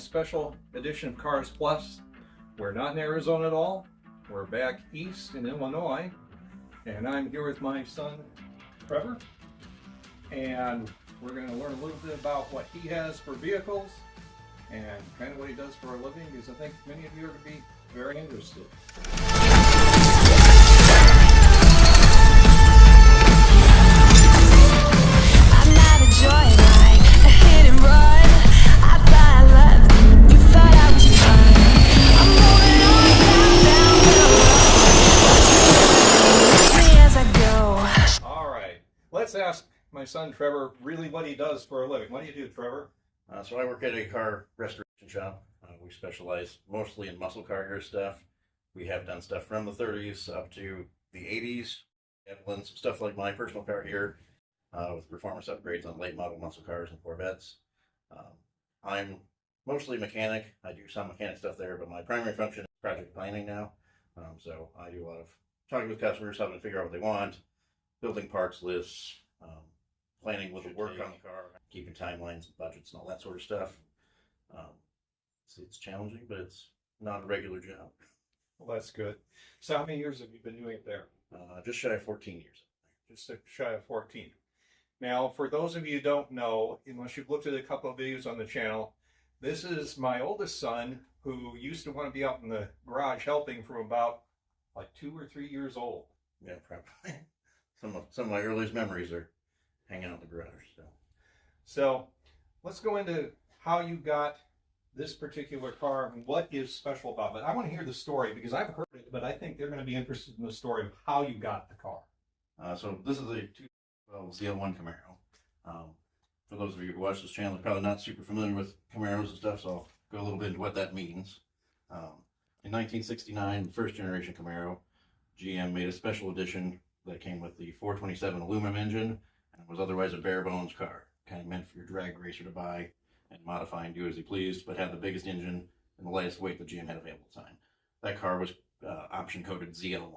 special edition of Carz Plus. We're not in Arizona at all. We're back east in Illinois, and I'm here with my son, Trevor, and we're going to learn a little bit about what he has for vehicles and kind of what he does for a living, because I think many of you are going to be very interested. I'm not a joyride, a hit and run. I thought I loved you, you thought I was fun. I'm moving on down, down the road. Watch me as I go. All right, let's ask my son Trevor really what he does for a living. What do you do, Trevor? So I work at a car restoration shop. We specialize mostly in muscle car gear stuff. We have done stuff from the 30s up to the 80s. I've done some stuff like my personal car here with performance upgrades on late model muscle cars and Corvettes. I'm mostly mechanic. I do some mechanic stuff there, but my primary function is project planning now. So I do a lot of talking with customers, helping to figure out what they want, building parts lists, planning with the work on the car, keeping timelines and budgets and all that sort of stuff. It's challenging, but it's not a regular job. Well, that's good. So how many years have you been doing it there? Just shy of 14 years. Just shy of 14. Now, for those of you who don't know, unless you've looked at a couple of videos on the channel, this is my oldest son who used to want to be out in the garage helping from about like 2 or 3 years old. Yeah, probably. Some of my earliest memories are hanging out in the garage. So let's go into how you got this particular car and what is special about it. I want to hear the story because I've heard it, but I think they're going to be interested in the story of how you got the car. So this is a 2012 ZL1 Camaro. For those of you who watch this channel, you're probably not super familiar with Camaros and stuff, so I'll go a little bit into what that means. In 1969, the first generation Camaro, GM made a special edition that came with the 427 aluminum engine and was otherwise a bare bones car, kind of meant for your drag racer to buy and modify and do as he pleased, but had the biggest engine and the lightest weight the GM had available at the time. That car was option coded ZL1.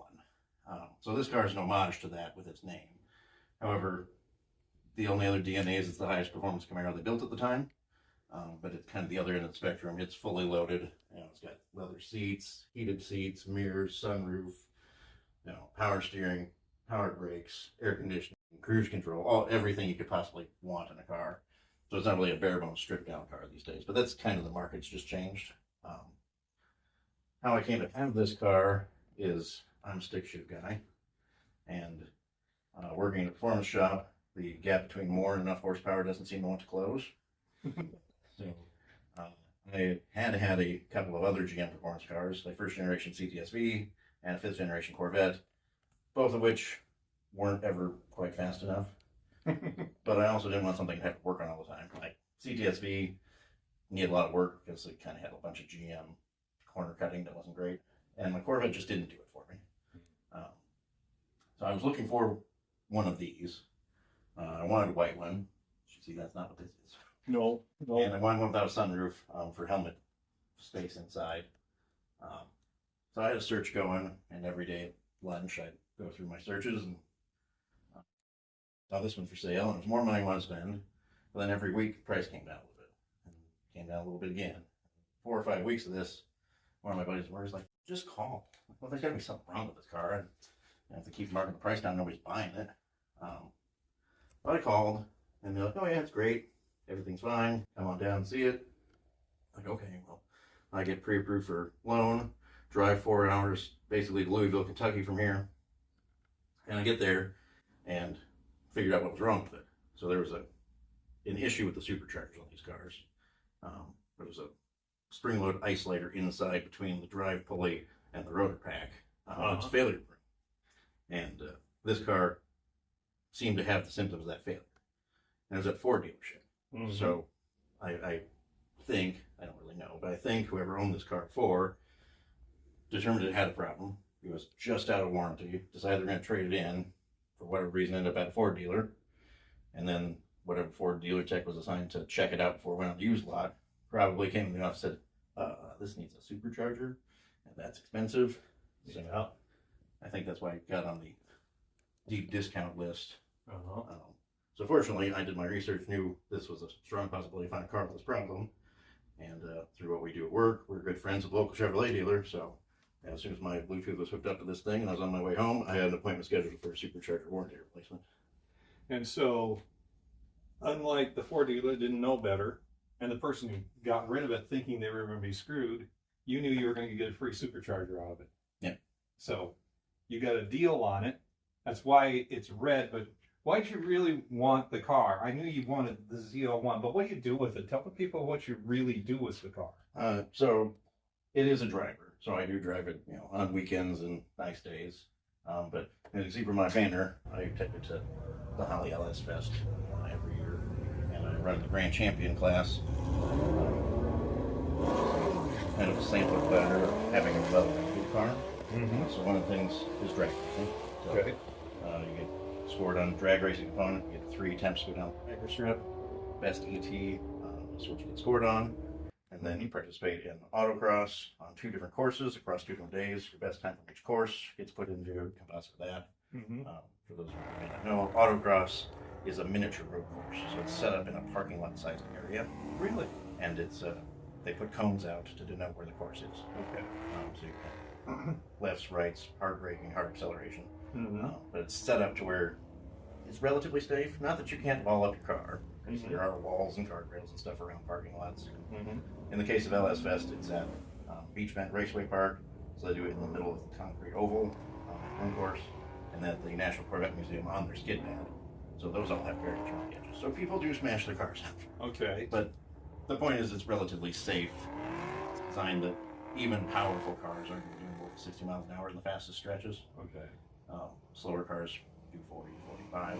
So this car is an homage to that with its name. However, the only other DNA is it's the highest performance Camaro they built at the time, but it's kind of the other end of the spectrum. It's fully loaded. It's got leather seats, heated seats, mirrors, sunroof, power steering, power brakes, air conditioning, cruise control, everything you could possibly want in a car. So it's not really a bare bones stripped down car these days, but that's kind of the market's just changed. How I came to have this car is I'm a stick shift guy, and working in a performance shop, the gap between more and enough horsepower doesn't seem to want to close. So I had a couple of other GM performance cars, a first generation CTSV and a 5th generation Corvette, both of which weren't ever quite fast enough. But I also didn't want something to have to work on all the time. Like CTSV needed a lot of work because it kind of had a bunch of GM corner cutting that wasn't great. And my Corvette just didn't do it for me. So I was looking for one of these. I wanted a white one. You see, that's not what this is. No. And I wanted one without a sunroof for helmet space inside. So I had a search going, and every day at lunch I'd go through my searches and saw this one for sale, and it was more money I wanted to spend. But then every week, the price came down a little bit, and came down a little bit again. 4 or 5 weeks of this, one of my buddies was like, just call. Well, there's got to be something wrong with this car, and if they keep marking the price down, nobody's buying it. But I called, and they're like, oh yeah, it's great. Everything's fine. Come on down and see it. Like, okay, well, I get pre-approved for loan, drive 4 hours, basically to Louisville, Kentucky from here. And I get there, and figured out what was wrong with it. So there was an issue with the superchargers on these cars. There was a spring load isolator inside between the drive pulley and the rotor pack. It's failure prone. And this car seemed to have the symptoms of that failure. And it was at Ford dealership. Mm-hmm. So I think, I don't really know, but I think whoever owned this car before determined it had a problem. It was just out of warranty, decided they're going to trade it in. For whatever reason, ended up at a Ford dealer, and then whatever Ford dealer tech was assigned to check it out before it went on the used lot probably came to the office and said, this needs a supercharger, and that's expensive. So Yeah. I think that's why it got on the deep discount list. So fortunately, I did my research, knew this was a strong possibility to find a car with this problem, And through what we do at work, we're good friends with the local Chevrolet dealer. So as soon as my Bluetooth was hooked up to this thing and I was on my way home, I had an appointment scheduled for a supercharger warranty replacement. And so, unlike the Ford dealer that didn't know better, and the person who got rid of it thinking they were going to be screwed, you knew you were going to get a free supercharger out of it. Yeah. So, you got a deal on it. That's why it's red, but why'd you really want the car? I knew you wanted the ZL1, but what do you do with it? Tell the people what you really do with the car. So, it is a driver. So I do drive it, you know, on weekends and nice days. But as you can see from my banner, I take it to the Holly LS Fest every year, and I run the Grand Champion class. Kind of a sampler platter of having a well-rounded car. So one of the things is drag racing. So, Okay. you get scored on drag racing component. You get 3 attempts to go down the micro strip. Best ET is what you get scored on. And then you participate in autocross on 2 different courses across 2 different days. Your best time from each course gets put into composite of that. For those who may not know, autocross is a miniature road course. So it's set up in a parking lot sized area. Really? And it's they put cones out to denote where the course is. Okay. So you can lefts, rights, hard braking, hard acceleration. But it's set up to where it's relatively safe. Not that you can't wall up your car. There are walls and guardrails and stuff around parking lots. In the case of LS Fest, it's at Beach Bend Raceway Park. So they do it in the middle of the concrete oval on the course. And then at the National Corvette Museum on their skid pad. So those all have barriers around the edges. So people do smash their cars out. Okay. But the point is it's relatively safe. It's designed that even powerful cars aren't going to do more than 60 miles an hour in the fastest stretches. Okay. Slower cars do 40, 45.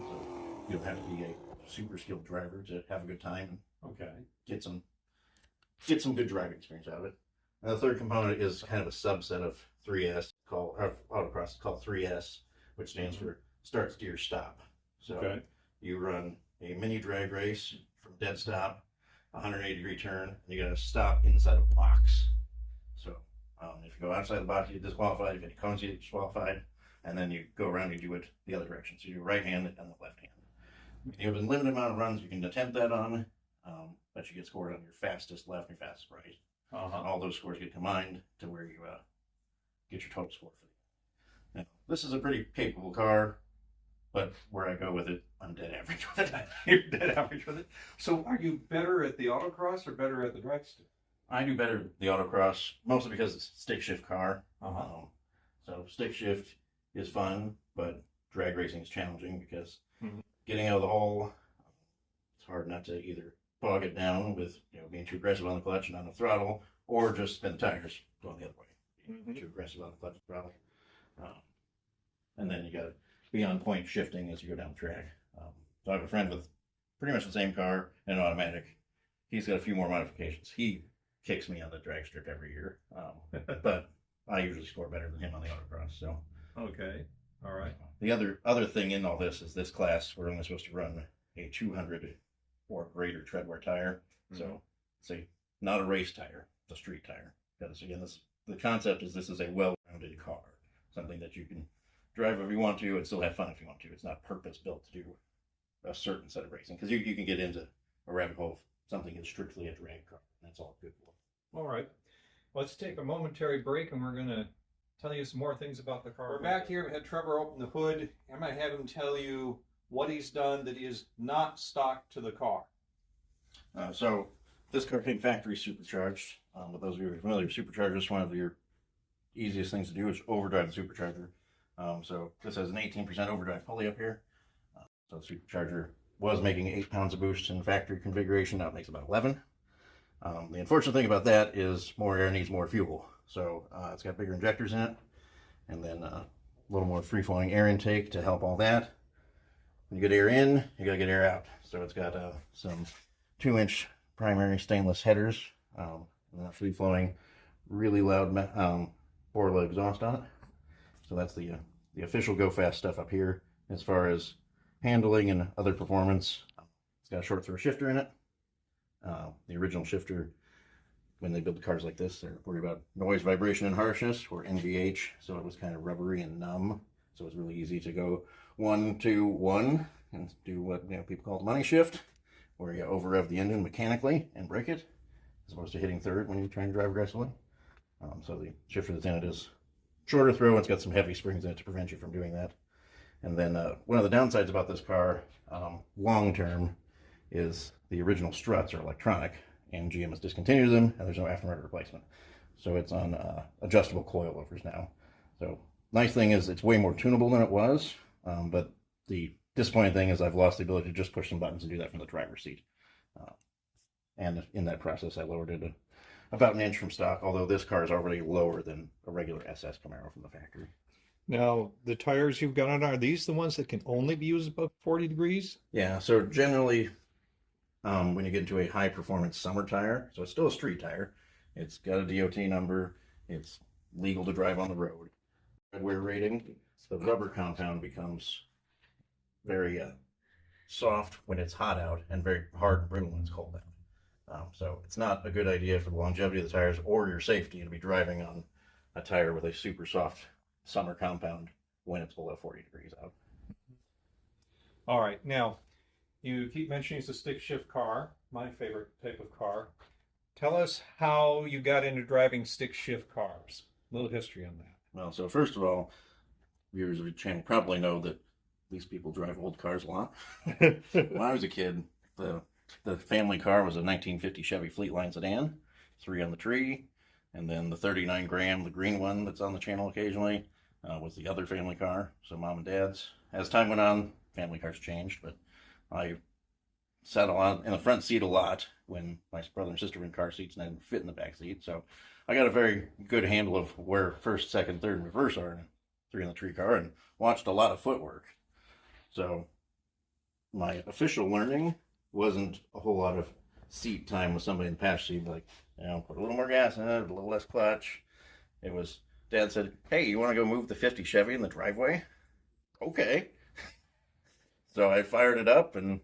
So you don't have to be a super skilled driver to have a good time and Okay. get some good driving experience out of it. And the third component is kind of a subset of 3S called autocross, called 3S, which stands for start, steer, stop. So you run a mini drag race from dead stop, 180-degree turn, and you got to stop inside a box. So if you go outside the box, you get disqualified. If you hit cones, you get disqualified. And then you go around and you do it the other direction. So you do right hand and the left hand. You have a limited amount of runs you can attempt that on, but you get scored on your fastest left and your fastest right. All those scores get combined to where you get your total score for the Now, this is a pretty capable car, but where I go with it, I'm dead average with it. You're dead average with it. So are you better at the autocross or better at the dragster? I do better at the autocross, mostly because it's a stick shift car. So stick shift is fun, but drag racing is challenging because getting out of the hole, it's hard not to either bog it down with being too aggressive on the clutch and on the throttle, or just spin the tires going the other way, being too aggressive on the clutch and throttle. And then you got to be on point shifting as you go down the track. So I have a friend with pretty much the same car and an automatic. He's got a few more modifications. He kicks me on the drag strip every year, but I usually score better than him on the autocross. So okay, all right. The other thing in all this is this class we're only supposed to run a 200 or greater tread wear tire. So it's not a race tire, it's a street tire. Because again, the concept is this is a well-rounded car, something that you can drive if you want to and still have fun if you want to. It's not purpose built to do a certain set of racing, because you can get into a rabbit hole if something is strictly a drag car. That's all good for. All right, let's take a momentary break and we're going to tell you some more things about the car. We're back here. We had Trevor open the hood. I'm going to have him tell you what he's done that is not stock to the car. So this car came factory supercharged. With those of you who are familiar with superchargers, one of your easiest things to do is overdrive the supercharger. So this has an 18% overdrive pulley up here. So the supercharger was making 8 pounds of boost in factory configuration. Now it makes about 11. The unfortunate thing about that is more air needs more fuel. So it's got bigger injectors in it, and then a little more free-flowing air intake to help all that. When you get air in, you gotta get air out. So it's got some 2-inch primary stainless headers, and that free-flowing, really loud Borla exhaust on it. So that's the official Go Fast stuff up here. As far as handling and other performance, it's got a short throw shifter in it. The original shifter, when they build cars like this, they're worried about noise, vibration, and harshness, or NVH. So it was kind of rubbery and numb. So it's really easy to go 1, 2, 1 and do what people call the money shift, where you over rev the engine mechanically and break it. as opposed to hitting third when you're trying to drive aggressively. So the shifter that's in it is shorter throw, and it's got some heavy springs in it to prevent you from doing that. And then one of the downsides about this car, long term, is the original struts are electronic, and GM has discontinued them, and there's no aftermarket replacement. So it's on adjustable coilovers now. So nice thing is it's way more tunable than it was, but the disappointing thing is I've lost the ability to just push some buttons and do that from the driver's seat. And in that process, I lowered it about an inch from stock, although this car is already lower than a regular SS Camaro from the factory. Now, the tires you've got on, are these the ones that can only be used above 40 degrees? Yeah, so generally, when you get into a high-performance summer tire, so it's still a street tire, it's got a DOT number, it's legal to drive on the road. Wear rating, the rubber compound becomes very soft when it's hot out and very hard and brittle when it's cold out. So it's not a good idea for the longevity of the tires or your safety to be driving on a tire with a super soft summer compound when it's below 40 degrees out. All right, now, you keep mentioning it's a stick shift car, my favorite type of car. Tell us how you got into driving stick shift cars. A little history on that. Well, so first of all, viewers of the channel probably know that these people drive old cars a lot. When I was a kid, the family car was a 1950 Chevy Fleetline sedan, 3 on the tree, and then the 39 Gram, the green one that's on the channel occasionally, was the other family car, so mom and dad's. As time went on, family cars changed, but I sat a lot in the front seat a lot when my brother and sister were in car seats and I didn't fit in the back seat, so I got a very good handle of where first, second, third, and reverse are in a 3 on the tree car, and watched a lot of footwork. So my official learning wasn't a whole lot of seat time with somebody in the passenger seat, like, you know, put a little more gas in it, a little less clutch. It was, Dad said, hey, you want to go move the 50 Chevy in the driveway? Okay. So I fired it up and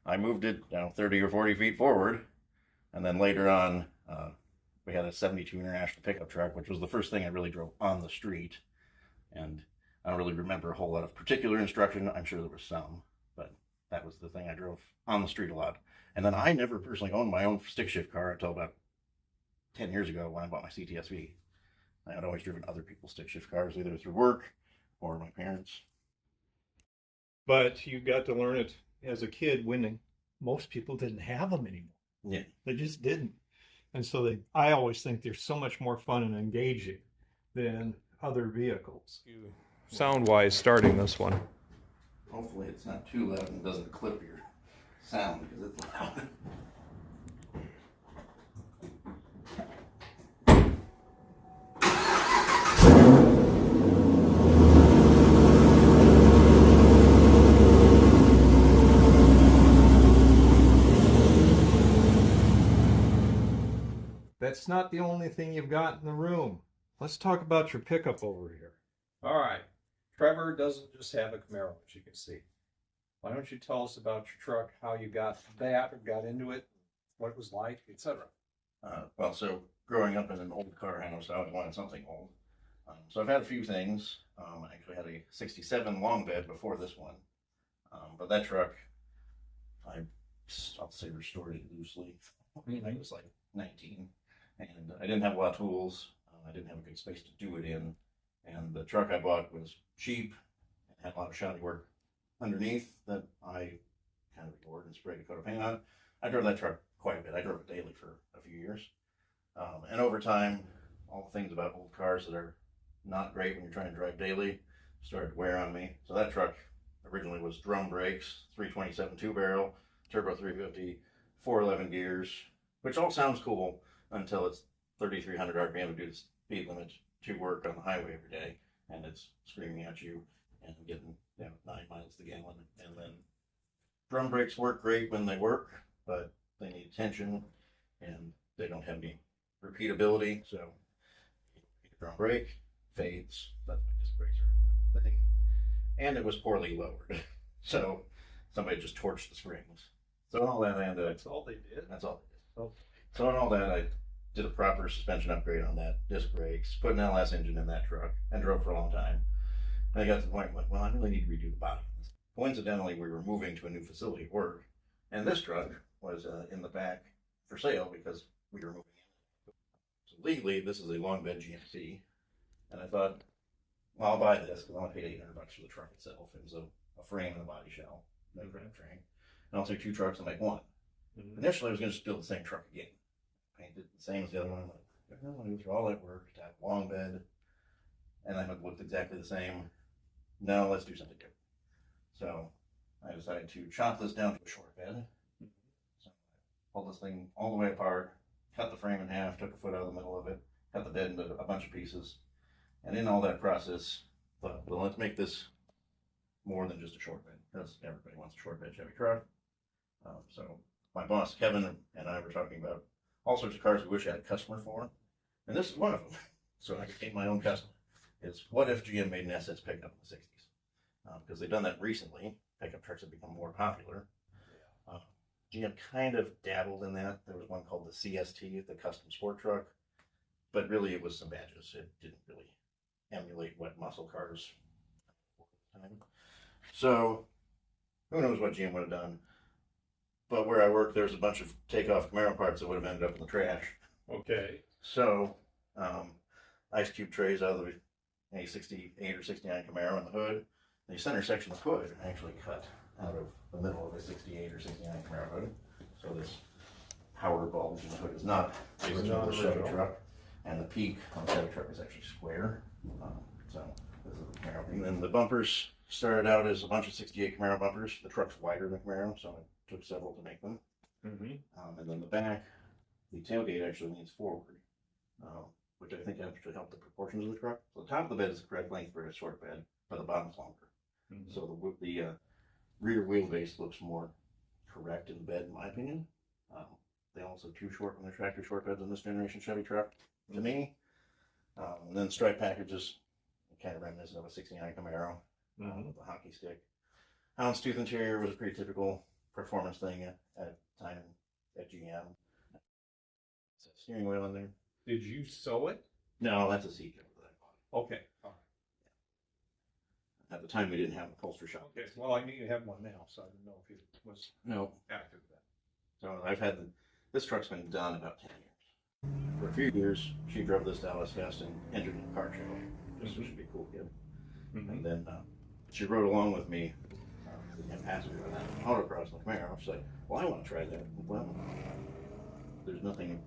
I moved it, 30 or 40 feet forward. And then later on, we had a 72 International pickup truck, which was the first thing I really drove on the street. And I don't really remember a whole lot of particular instruction. I'm sure there was some, but that was the thing I drove on the street a lot. And then I never personally owned my own stick shift car until about 10 years ago when I bought my CTSV. I had always driven other people's stick shift cars, either through work or my parents. But you got to learn it as a kid when most people didn't have them anymore. Yeah. They just didn't. And so I always think they're so much more fun and engaging than other vehicles. Sound-wise, starting this one. Hopefully it's not too loud and doesn't clip your sound because it's loud. That's not the only thing you've got in the room. Let's talk about your pickup over here. All right. Trevor doesn't just have a Camaro, as you can see. Why don't you tell us about your truck, how you got that, or got into it, what it was like, etc. Well, so growing up in an old car house, I always wanted something old. So I've had a few things. I actually had a 67 long bed before this one. But that truck, I'll say restored it loosely. I was like 19. And I didn't have a lot of tools. I didn't have a good space to do it in. And the truck I bought was cheap. It had a lot of shoddy work underneath that I kind of ignored and sprayed a coat of paint on. I drove that truck quite a bit. I drove it daily for a few years. And over time, all the things about old cars that are not great when you're trying to drive daily started to wear on me. So that truck originally was drum brakes, 327 2-barrel, turbo 350, 411 gears, which all sounds cool until it's 3,300 RPM to do the speed limit to work on the highway every day, and it's screaming at you and getting 9 miles to the gallon. And then drum brakes work great when they work, but they need attention and they don't have any repeatability. So drum brake fades. That's why disc brakes are a thing. And it was poorly lowered, so somebody just torched the springs. So all that, and That's all they did? that's all they did. Oh. So in all that, I did a proper suspension upgrade on that, disc brakes, put an LS engine in that truck, and drove for a long time. And I got to the point where, well, I really need to redo the body. Coincidentally, we were moving to a new facility at work, and this truck was in the back for sale because we were moving in. So legally, this is a long bed GMC, and I thought, well, I'll buy this because I only paid $800 for the truck itself. It was a frame and a body shell, no drivetrain. And I'll take 2 trucks and make one. Initially, I was going to just build the same truck again, painted the same as the other one. I'm like, I don't want to go through all that work to have a long bed, and then it looked exactly the same. No, let's do something different. So I decided to chop this down to a short bed. So I pulled this thing all the way apart, cut the frame in half, took a foot out of the middle of it, cut the bed into a bunch of pieces. And in all that process, thought, well, let's make this more than just a short bed, because everybody wants a short bed Chevy truck. So my boss, Kevin, and I were talking about all sorts of cars we wish I had a customer for. And this is one of them. So I became my own customer. It's what if GM made an SS pickup in the 60s? Because they've done that recently. Pickup trucks have become more popular. GM kind of dabbled in that. There was one called the CST, the custom sport truck. But really it was some badges. It didn't really emulate what muscle cars were at the time. So who knows what GM would have done. But where I work, there's a bunch of takeoff Camaro parts that would have ended up in the trash. Okay. So ice cube trays out of the 68 or 69 Camaro in the hood. The center section of the hood actually cut out of the middle of a 68 or 69 Camaro hood. So this power bulge in the hood is not the original Chevy truck. And the peak on the Chevy truck is actually square. So this is the Camaro. And then the bumpers started out as a bunch of 68 Camaro bumpers. The truck's wider than Camaro, so it took several to make them. And then the back, the tailgate actually leans forward, which I think actually helped the proportions of the truck. So the top of the bed is the correct length for a short bed, but the bottom's longer. So the rear wheelbase looks more correct in the bed, in my opinion. They also too short when they're tractor short beds in this generation Chevy truck, to me. And then stripe packages, kind of reminiscent of a 69 Camaro with a hockey stick. Houndstooth interior was a pretty typical performance thing at the time at GM. It's a steering wheel in there. Did you sew it? No, that's a seat cover that I bought. Okay. All right. At the time, we didn't have a upholstery shop. Okay. Well, I need to have one now, so I didn't know if it was active then. So I've had this truck's been done about 10 years. For a few years, she drove this Dallas Fest and entered in a car show. This should be a cool kid. And then she rode along with me, and passenger with that autocross in the Camaro. She's like, well, I want to try that. Well, there's nothing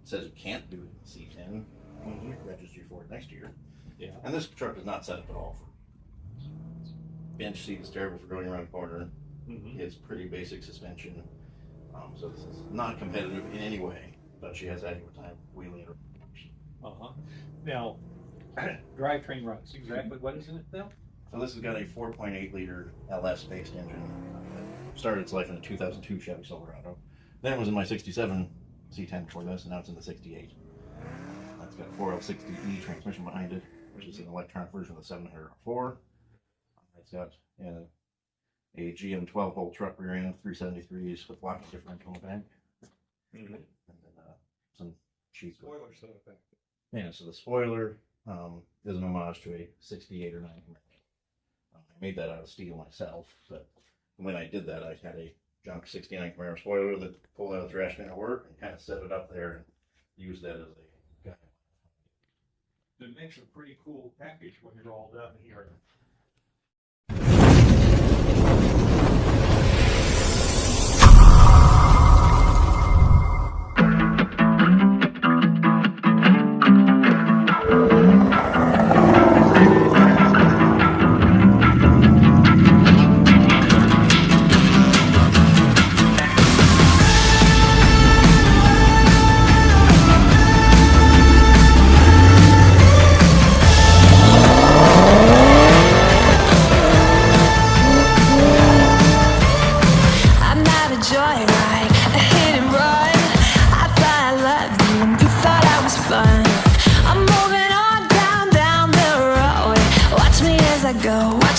that says you can't do it in C10. You register for it next year. Yeah. And this truck is not set up at all for bench seat is terrible for going around a corner. It's pretty basic suspension. So this is not competitive in any way, but she has adequate time wheeling her. Now, drivetrain runs, exactly what is in it now? So this has got a 4.8 liter LS based engine. Started its life in a 2002 Chevy Silverado. Then it was in my 67 C10 before this, and now it's in the 68. It's got a 4L60E transmission behind it, which is an electronic version of the 700R4. It's got a GM 12-volt truck rear end, 373s with locking differential in the back. And then some cheese. Spoiler set up back there. Yeah, so the spoiler is an homage to a 68 or 9 Camaro. I made that out of steel myself, but when I did that, I had a junk 69 Camaro spoiler that pulled out of the trash can at work and kind of set it up there and used that as a guide. It makes a pretty cool package when you're all done here. Go.